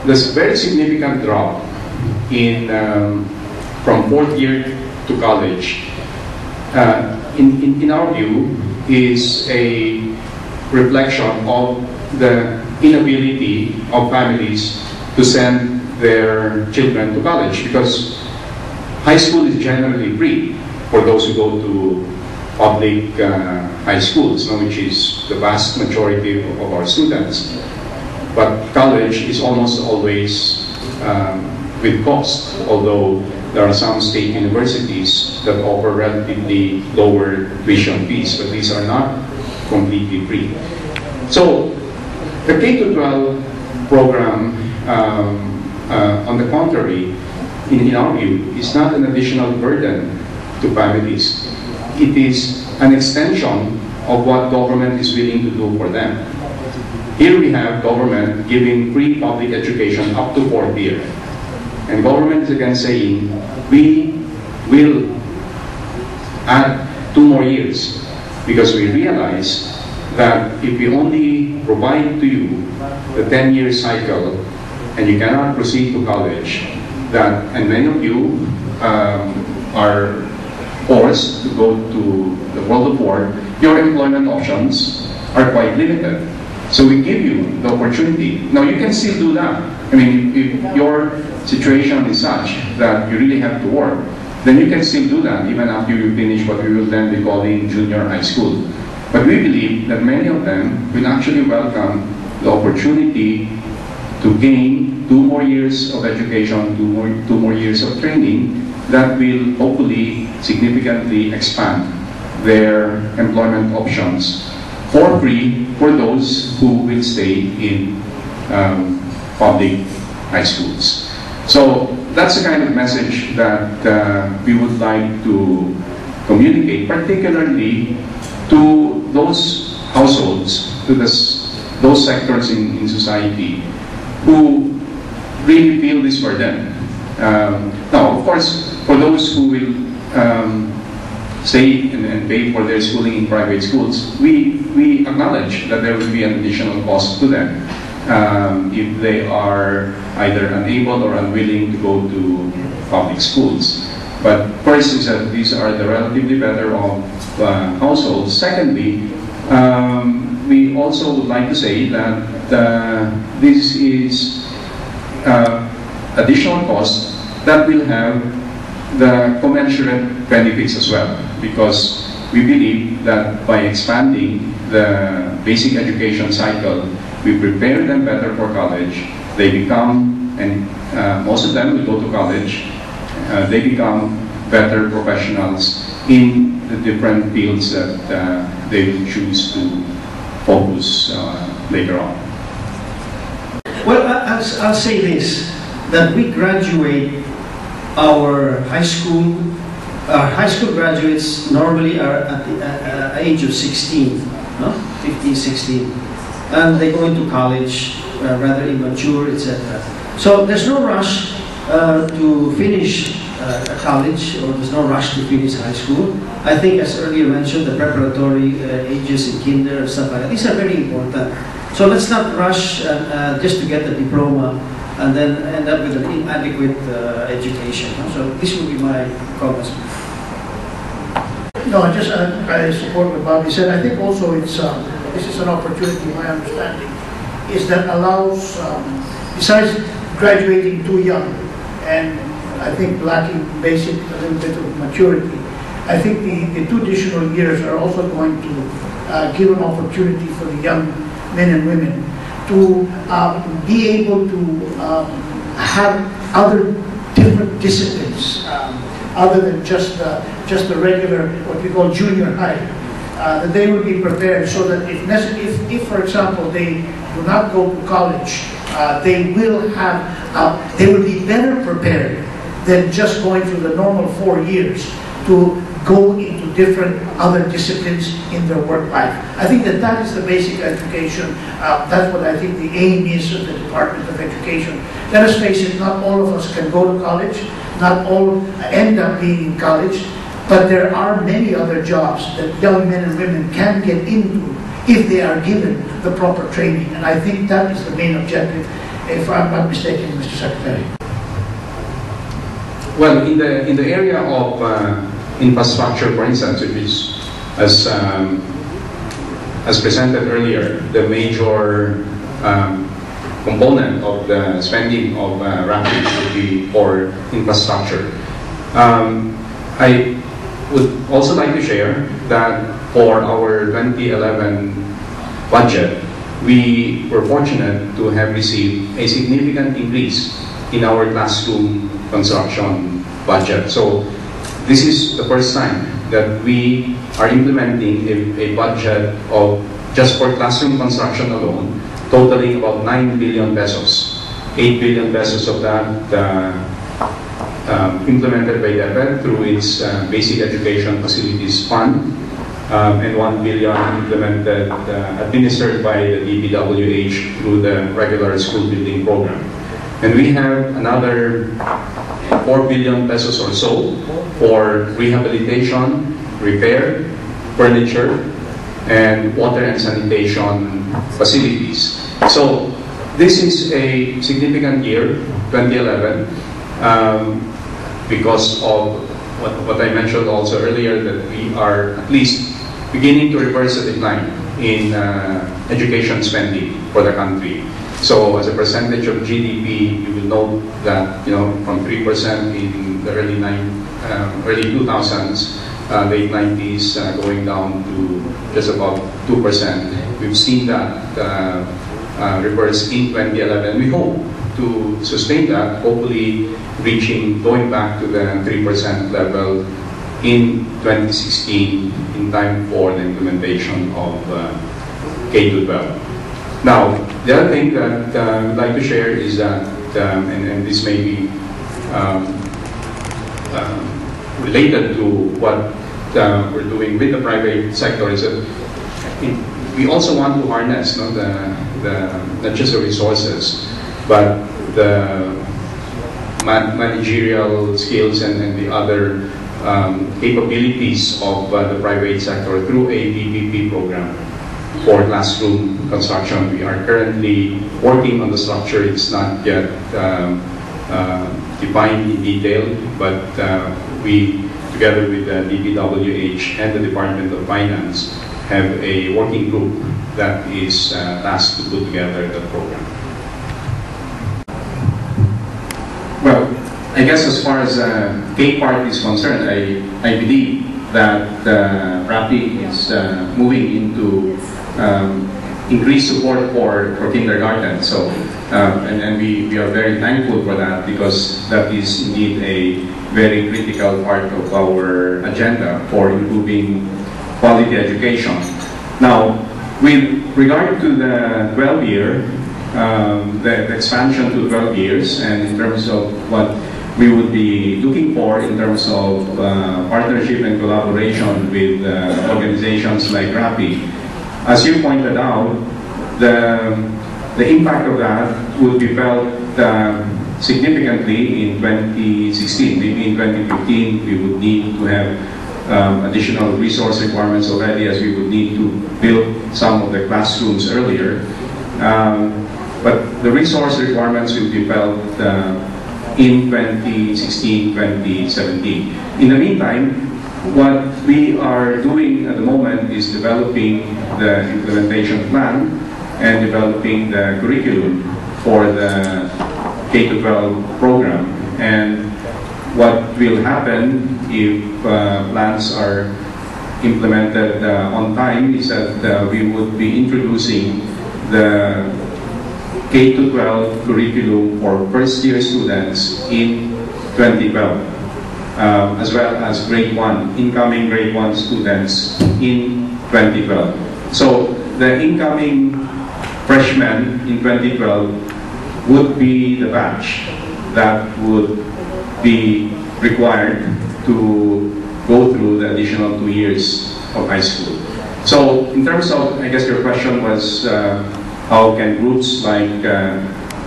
there's a very significant drop in from fourth year to college. In our view, is a reflection of the inability of families to send their children to college, because high school is generally free for those who go to public high schools, which is the vast majority of our students. But college is almost always with cost, although there are some state universities that offer relatively lower tuition fees, but these are not completely free. So the K-12 program, on the contrary, in our view, is not an additional burden to families. It is an extension of what government is willing to do for them. Here we have government giving free public education up to fourth year. And government is again saying, we will add 2 more years, because we realize that if we only provide to you the 10-year cycle and you cannot proceed to college, and many of you are forced to go to the world of work, your employment options are quite limited. So we give you the opportunity. Now you can still do that. I mean, if your situation is such that you really have to work, then you can still do that even after you finish what we will then be calling junior high school. But we believe that many of them will actually welcome the opportunity to gain 2 more years of education, 2 more years of training that will hopefully significantly expand their employment options for free for those who will stay in public high schools. So that's the kind of message that we would like to communicate, particularly to those households, to those sectors in society who really feel this for them. Now, of course, for those who will stay and pay for their schooling in private schools, we acknowledge that there will be an additional cost to them if they are either unable or unwilling to go to public schools. But first is that these are the relatively better off households. Secondly, we also would like to say that this is additional cost that will have the commensurate benefits as well, because we believe that by expanding the basic education cycle, we prepare them better for college. They become, and most of them will go to college, they become better professionals in the different fields that they will choose to focus later on. Well, I'll say this, that we graduate our high school graduates normally are at the age of 16, no? 15, 16. And they go into college, rather immature, etc. So there's no rush to finish college, or there's no rush to finish high school. I think, as earlier mentioned, the preparatory ages in kinder and stuff like that, these are very important. So let's not rush just to get the diploma and then end up with an inadequate education. So this would be my comments. No, I support what Bobby said. I think also it's this is an opportunity, my understanding, is that allows, besides graduating too young and I think lacking basic, a little bit of maturity, I think the 2 additional years are also going to give an opportunity for the young men and women to be able to have other different disciplines other than just the regular, what we call junior high, that they will be prepared so that if for example, they do not go to college, they will be better prepared than just going through the normal 4 years to go into different other disciplines in their work life. I think that is the basic education. That's what I think the aim is of the Department of Education. Let us face it, not all of us can go to college, not all end up being in college, but there are many other jobs that young men and women can get into if they are given the proper training. And I think that is the main objective. if I'm not mistaken, Mr. Secretary. Well, in the area of infrastructure, for instance, which is as presented earlier, the major component of the spending of RAPID would be for infrastructure. I would also like to share that for our 2011 budget, we were fortunate to have received a significant increase in our classroom construction budget. So this is the first time that we are implementing a budget of, just for classroom construction alone, totaling about 9 billion pesos. 8 billion pesos of that implemented by DepEd through its Basic Education Facilities Fund, and 1 billion implemented, administered by the DPWH through the regular school building program. And we have another 4 billion pesos or so for rehabilitation, repair, furniture, and water and sanitation facilities. So this is a significant year, 2011, because of what I mentioned also earlier, that we are at least beginning to reverse the decline in education spending for the country. So as a percentage of GDP, you will note that, you know, from 3% in the early 2000s, late 90s, going down to just about 2%. We've seen that reverse in 2011. We hope to sustain that, hopefully going back to the 3% level in 2016, in time for the implementation of K-12. Now, the other thing that I'd like to share is that, and this may be related to what we're doing with the private sector, is that we also want to harness, not just the resources, but the managerial skills and the other capabilities of the private sector through a PPP program for classroom construction. We are currently working on the structure. It's not yet defined in detail, but we, together with the DPWH and the Department of Finance, have a working group that is tasked to put together the program. Well, I guess as far as K part is concerned, I believe that RAPI is moving into increased support for kindergarten. So, and we are very thankful for that, because that is indeed a very critical part of our agenda for improving quality education. Now, with regard to the 12-year, the expansion to 12 years, and in terms of what we would be looking for in terms of partnership and collaboration with organizations like RAPI, as you pointed out, the impact of that will be felt significantly in 2016. Maybe in 2015, we would need to have additional resource requirements already, as we would need to build some of the classrooms earlier. But the resource requirements will be felt in 2016, 2017. In the meantime, what we are doing at the moment is developing the implementation plan and developing the curriculum for the K-12 program. And what will happen if plans are implemented on time is that we would be introducing the K-12 curriculum for first-year students in 2012, as well as incoming grade 1 students in 2012. So the incoming freshmen in 2012 would be the batch that would be required to go through the additional 2 years of high school. So in terms of, I guess your question was, how can groups like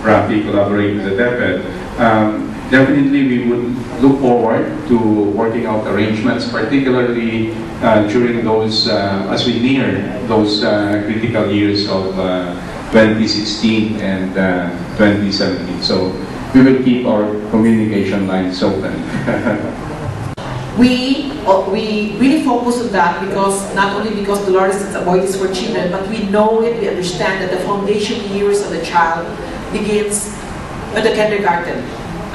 RAPI collaborate with the DepEd? Definitely we would look forward to working out arrangements, particularly during those, as we near those critical years of 2016 and 2017. So we will keep our communication lines open. We really focus on that because not only because Dolores is Aboitiz for children, but we know it, we understand that the foundation years of the child begins at the kindergarten.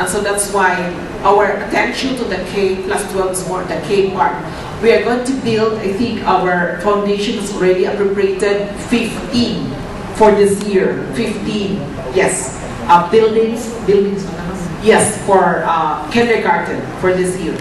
And so that's why our attention to the K plus 12 is more the K part. We are going to build, I think our foundation is already appropriated 15 for this year. 15, yes. Buildings, yes, for kindergarten for this year.